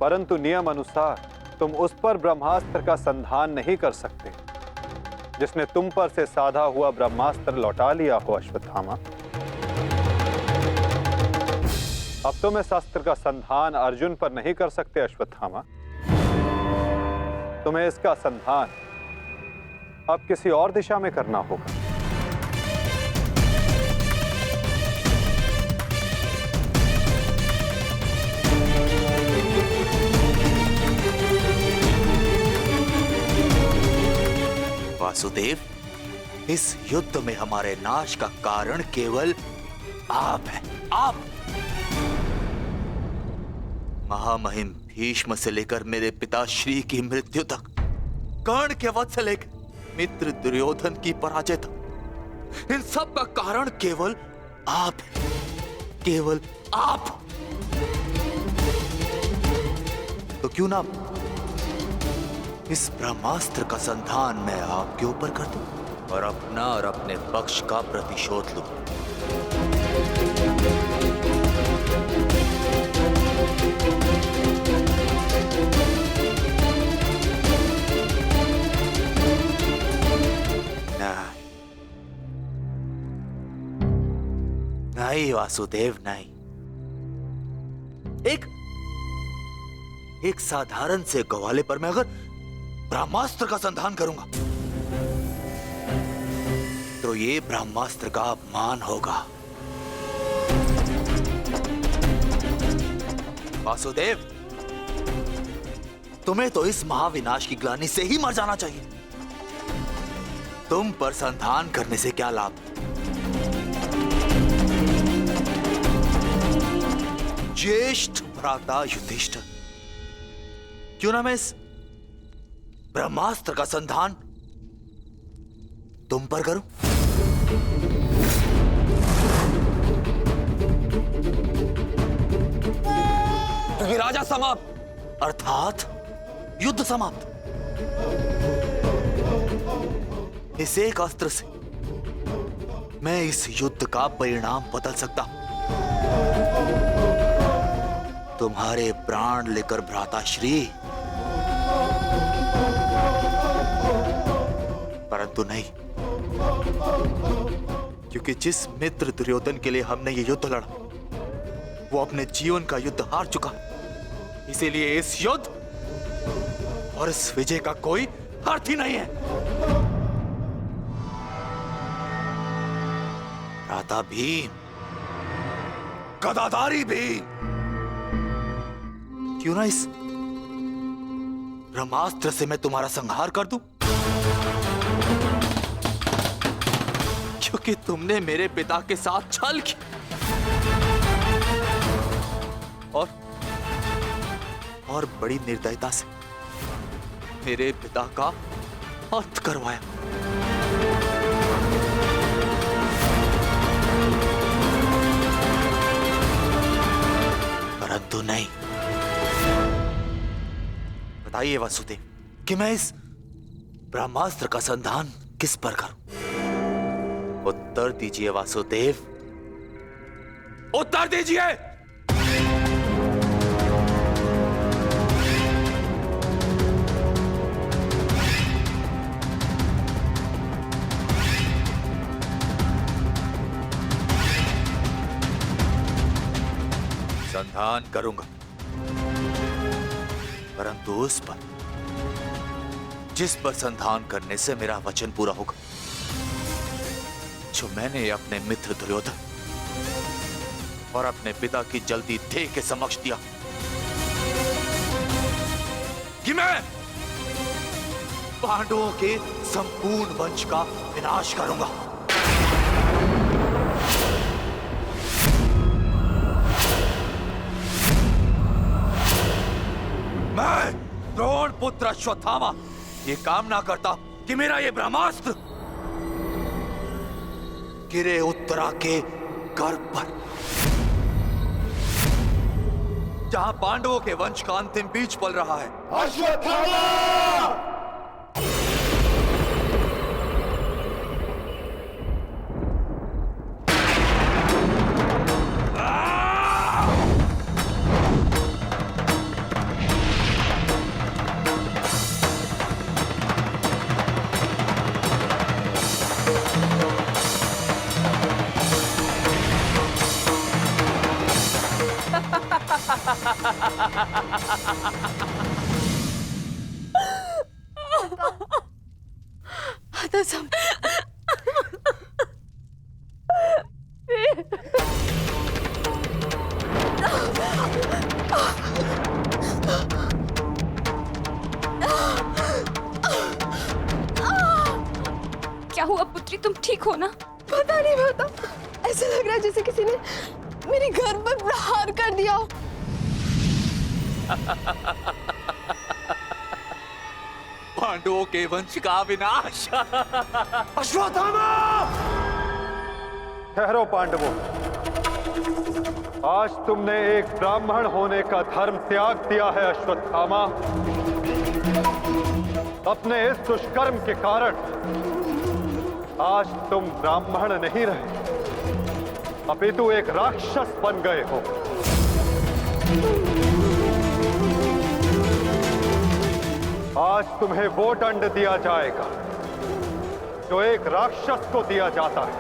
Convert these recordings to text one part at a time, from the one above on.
परंतु नियम अनुसार तुम उस पर ब्रह्मास्त्र का संधान नहीं कर सकते जिसने तुम पर से साधा हुआ ब्रह्मास्त्र लौटा लिया हो अश्वत्थामा। अब तुम इस अस्त्र का संधान अर्जुन पर नहीं कर सकते अश्वत्थामा। तुम्हें इसका संधान अब किसी और दिशा में करना होगा। वासुदेव, इस युद्ध में हमारे नाश का कारण केवल आप हैं, आप। महामहिम भीष्म से लेकर मेरे पिताश्री की मृत्यु तक, कर्ण के वध से लेकर मित्र दुर्योधन की पराजय तक, इन सब का कारण केवल आप हैं, केवल आप। तो क्यों ना इस ब्रह्मास्त्र का संधान मैं आपके ऊपर कर दूं और अपना और अपने पक्ष का प्रतिशोध लूं। नहीं वासुदेव, नहीं। एक साधारण से ग्वाले पर मैं अगर ब्रह्मास्त्र का संधान करूंगा तो ये ब्रह्मास्त्र का अपमान होगा। वासुदेव, तुम्हें तो इस महाविनाश की ग्लानि से ही मर जाना चाहिए। तुम पर संधान करने से क्या लाभ? ज्येष्ठ भ्राता युधिष्ठिर, क्यों ना मैं इस ब्रह्मास्त्र का संधान तुम पर करूं? क्योंकि राजा समाप्त, अर्थात युद्ध समाप्त। इस एक अस्त्र से मैं इस युद्ध का परिणाम बदल सकता हूं। तुम्हारे प्राण लेकर भ्राताश्री, परंतु नहीं, क्योंकि जिस मित्र दुर्योधन के लिए हमने ये युद्ध लड़ा वो अपने जीवन का युद्ध हार चुका है। इसीलिए इस युद्ध और इस विजय का कोई अर्थ ही नहीं है। भ्राता भीम, गदाधारी भीम, क्यों ना इस ब्रह्मास्त्र से मैं तुम्हारा संहार कर दूं? क्योंकि तुमने मेरे पिता के साथ छल किया और बड़ी निर्दयता से मेरे पिता का अंत करवाया। परंतु नहीं। बताइए वासुदेव कि मैं इस ब्रह्मास्त्र का संधान किस पर करूं? उत्तर दीजिए वासुदेव, उत्तर दीजिए। संधान करूंगा, परंतु उस पर जिस पर संधान करने से मेरा वचन पूरा होगा, जो मैंने अपने मित्र दुर्योधन और अपने पिता की जल्दी देह के समक्ष दिया कि मैं पांडवों के संपूर्ण वंश का विनाश करूंगा। मैं द्रोण पुत्र अश्वत्थामा ये कामना करता कि मेरा ये ब्रह्मास्त्र गिरे उत्तरा के गर्भ पर, जहां पांडवों के वंश का अंतिम बीज पल रहा है। अश्वत्थामा! आता सम क्या हुआ पुत्री, तुम ठीक हो ना? पता नहीं, पता ऐसा लग रहा है जैसे किसी ने मेरे घर पर प्रहार कर दिया हो। पांडवों के वंश का विनाश। अश्वत्थामा! ठहरो पांडवों, आज तुमने एक ब्राह्मण होने का धर्म त्याग दिया है अश्वत्थामा। अपने इस दुष्कर्म के कारण आज तुम ब्राह्मण नहीं रहे, अपितु एक राक्षस बन गए हो। आज तुम्हें वो दंड दिया जाएगा जो एक राक्षस को दिया जाता है।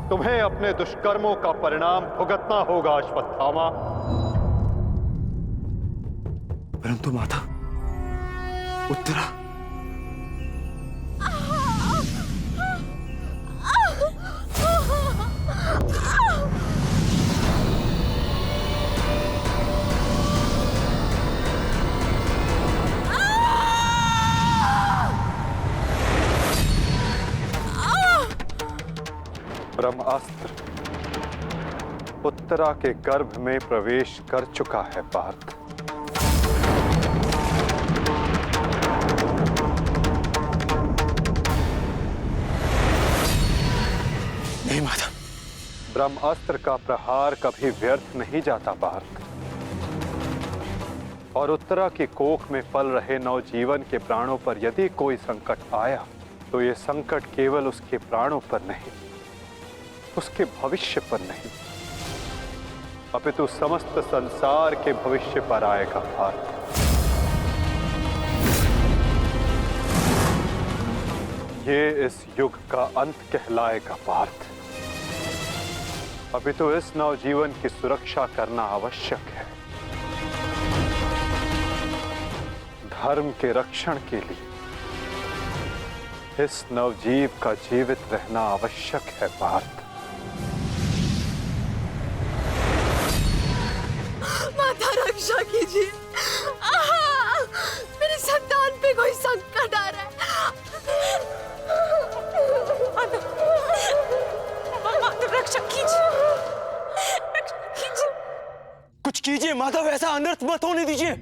तुम्हें अपने दुष्कर्मों का परिणाम भुगतना होगा अश्वत्थामा। परंतु माता, उत्तरा ब्रह्मास्त्र उत्तरा के गर्भ में प्रवेश कर चुका है पार्थ। नहीं माता, ब्रह्मास्त्र का प्रहार कभी व्यर्थ नहीं जाता पार्थ। और उत्तरा की कोख में पल रहे नवजीवन के प्राणों पर यदि कोई संकट आया तो ये संकट केवल उसके प्राणों पर नहीं, उसके भविष्य पर नहीं, अपितु समस्त संसार के भविष्य पर आएगा पार्थ। ये इस युग का अंत कहलाएगा पार्थ। अपितु इस नवजीवन की सुरक्षा करना आवश्यक है। धर्म के रक्षण के लिए इस नवजीव का जीवित रहना आवश्यक है पार्थ। माता रक्षा कीजिए, मेरे संतान पे कोई संकट आ रहा है। माता रक्षा कीजिए, रक्षा कीजिए। कुछ कीजिए माता, वैसा अनर्थ मत होने दीजिए।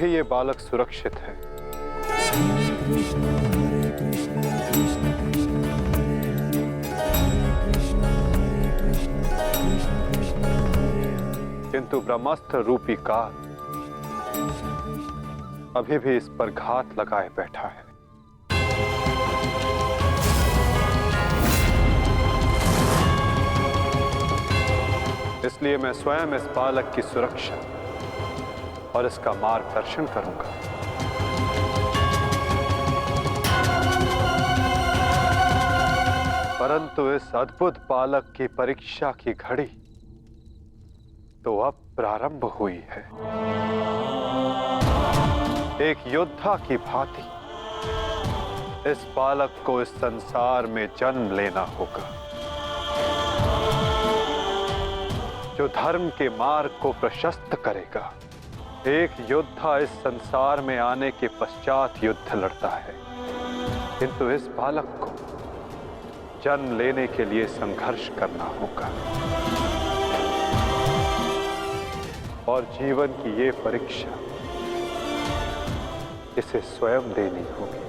भी ये बालक सुरक्षित है। किंतु ब्रह्मास्त्र रूपी काल अभी भी इस पर घात लगाए बैठा है। इसलिए मैं स्वयं इस बालक की सुरक्षा और इसका मार्गदर्शन करूंगा। परंतु इस अद्भुत बालक की परीक्षा की घड़ी तो अब प्रारंभ हुई है। एक योद्धा की भांति इस बालक को इस संसार में जन्म लेना होगा, जो धर्म के मार्ग को प्रशस्त करेगा। एक योद्धा इस संसार में आने के पश्चात युद्ध लड़ता है, किंतु इस बालक को जन्म लेने के लिए संघर्ष करना होगा और जीवन की ये परीक्षा इसे स्वयं देनी होगी।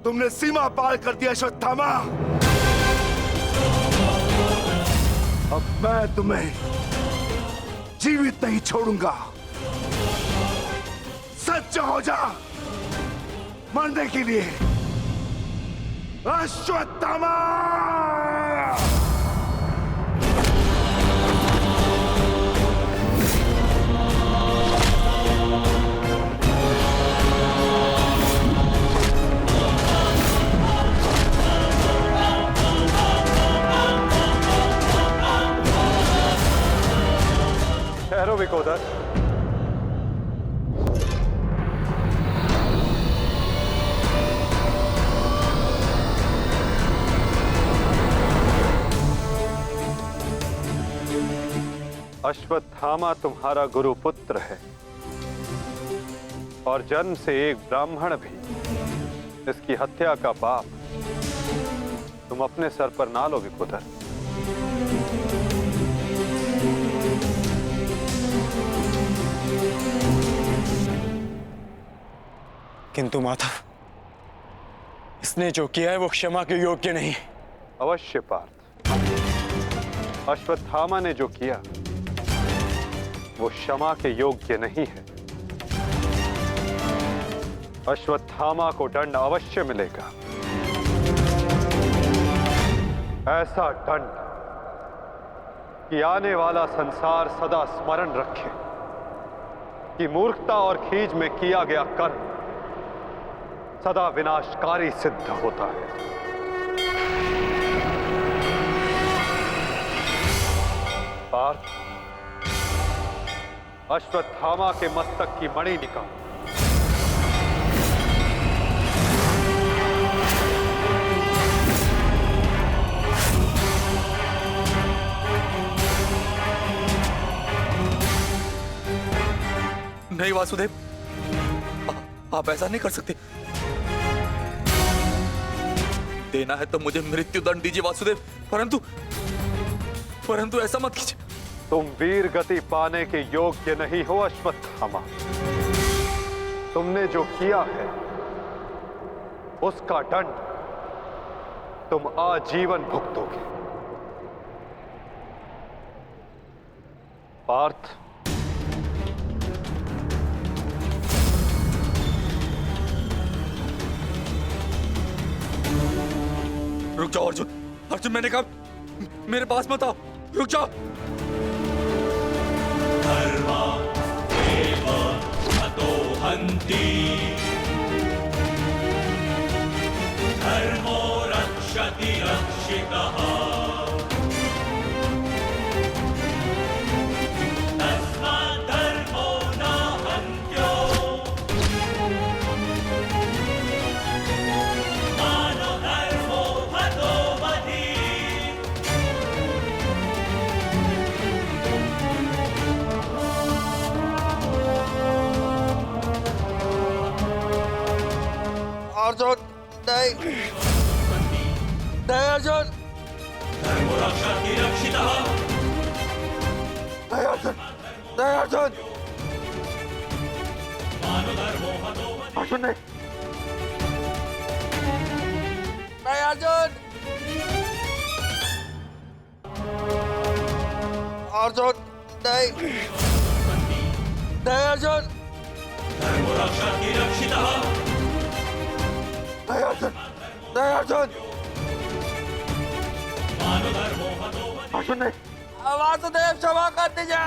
तुमने सीमा पार कर दिया अश्वत्थामा। अब मैं तुम्हें जीवित नहीं छोड़ूंगा। सच्चा हो जा मरने के लिए। अश्वत्थामा! ठहरो विकोदर। अश्वत्थामा तुम्हारा गुरु पुत्र है और जन्म से एक ब्राह्मण भी। इसकी हत्या का पाप तुम अपने सर पर ना लो विकोदर। किंतु माता, इसने जो किया है वो क्षमा के योग्य नहीं। अवश्य पार्थ, अश्वत्थामा ने जो किया वो क्षमा के योग्य नहीं है। अश्वत्थामा को दंड अवश्य मिलेगा, ऐसा दंड कि आने वाला संसार सदा स्मरण रखे कि मूर्खता और खीज में किया गया कर्म सदा विनाशकारी सिद्ध होता है। पार्थ, अश्वत्थामा के मस्तक की मणि निकाल। नहीं वासुदेव, आप ऐसा नहीं कर सकते। देना है तो मुझे मृत्यु दंड दीजिए वासुदेव, परंतु ऐसा मत कीजिए। तुम वीर गति पाने के योग्य नहीं हो अश्वत्थामा। तुमने जो किया है उसका दंड तुम आजीवन भुगतोगे। पार्थ, रुक जाओ अर्जुन। अर्जुन, मैंने कहा मेरे पास मत आओ, रुक जाओ। धर्मो रक्षति रक्षितः। तस्मात् धर्मो न हन्त्यो। मानो धर्मो हतो वधि। अर्जुन नहीं नहीं अर्जुन धर्मो रक्षति रक्षितः नहीं अर्जुन नहीं अर्जुन मानो धर्मो हतो अर्जुन नहीं नहीं अर्जुन अर्जुन नहीं नहीं अर्जुन धर्मो रक्षति रक्षितः नहीं अर्जुन नहीं अर्जुन मानो धर्मो हतो अर्जुन नहीं वासुदेव क्षमा कर दीजिए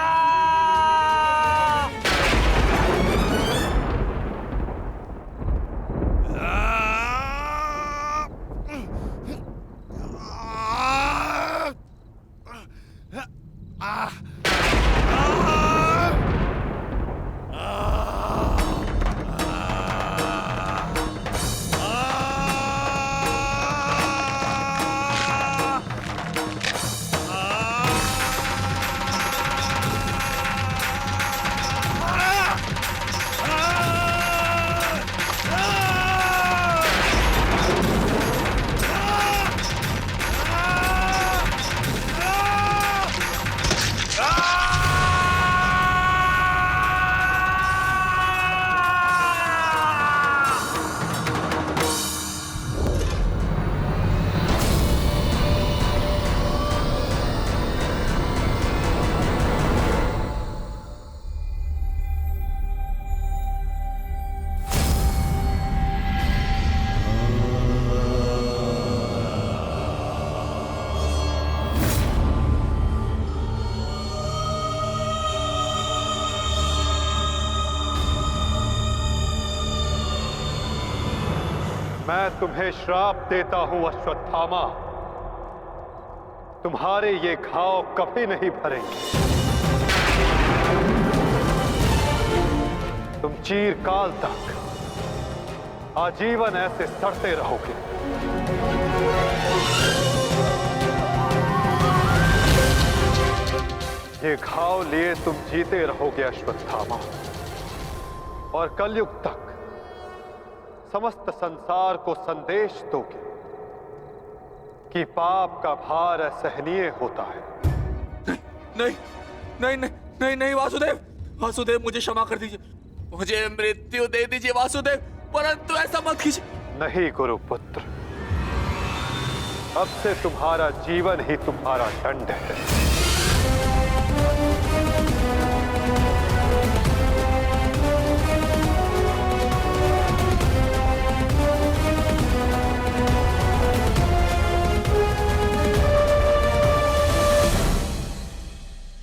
मैं तुम्हें श्राप देता हूं अश्वत्थामा, तुम्हारे ये घाव कभी नहीं भरेंगे। तुम चिरकाल तक आजीवन ऐसे सड़ते रहोगे। ये घाव लिए तुम जीते रहोगे अश्वत्थामा, और कलयुग तक समस्त संसार को संदेश दोगे कि पाप का भार असहनीय होता है। नहीं नहीं नहीं नहीं नहीं वासुदेव, वासुदेव मुझे क्षमा कर दीजिए, मुझे मृत्यु दे दीजिए वासुदेव, परंतु ऐसा मत कीजिए। नहीं गुरुपुत्र, अब से तुम्हारा जीवन ही तुम्हारा दंड है।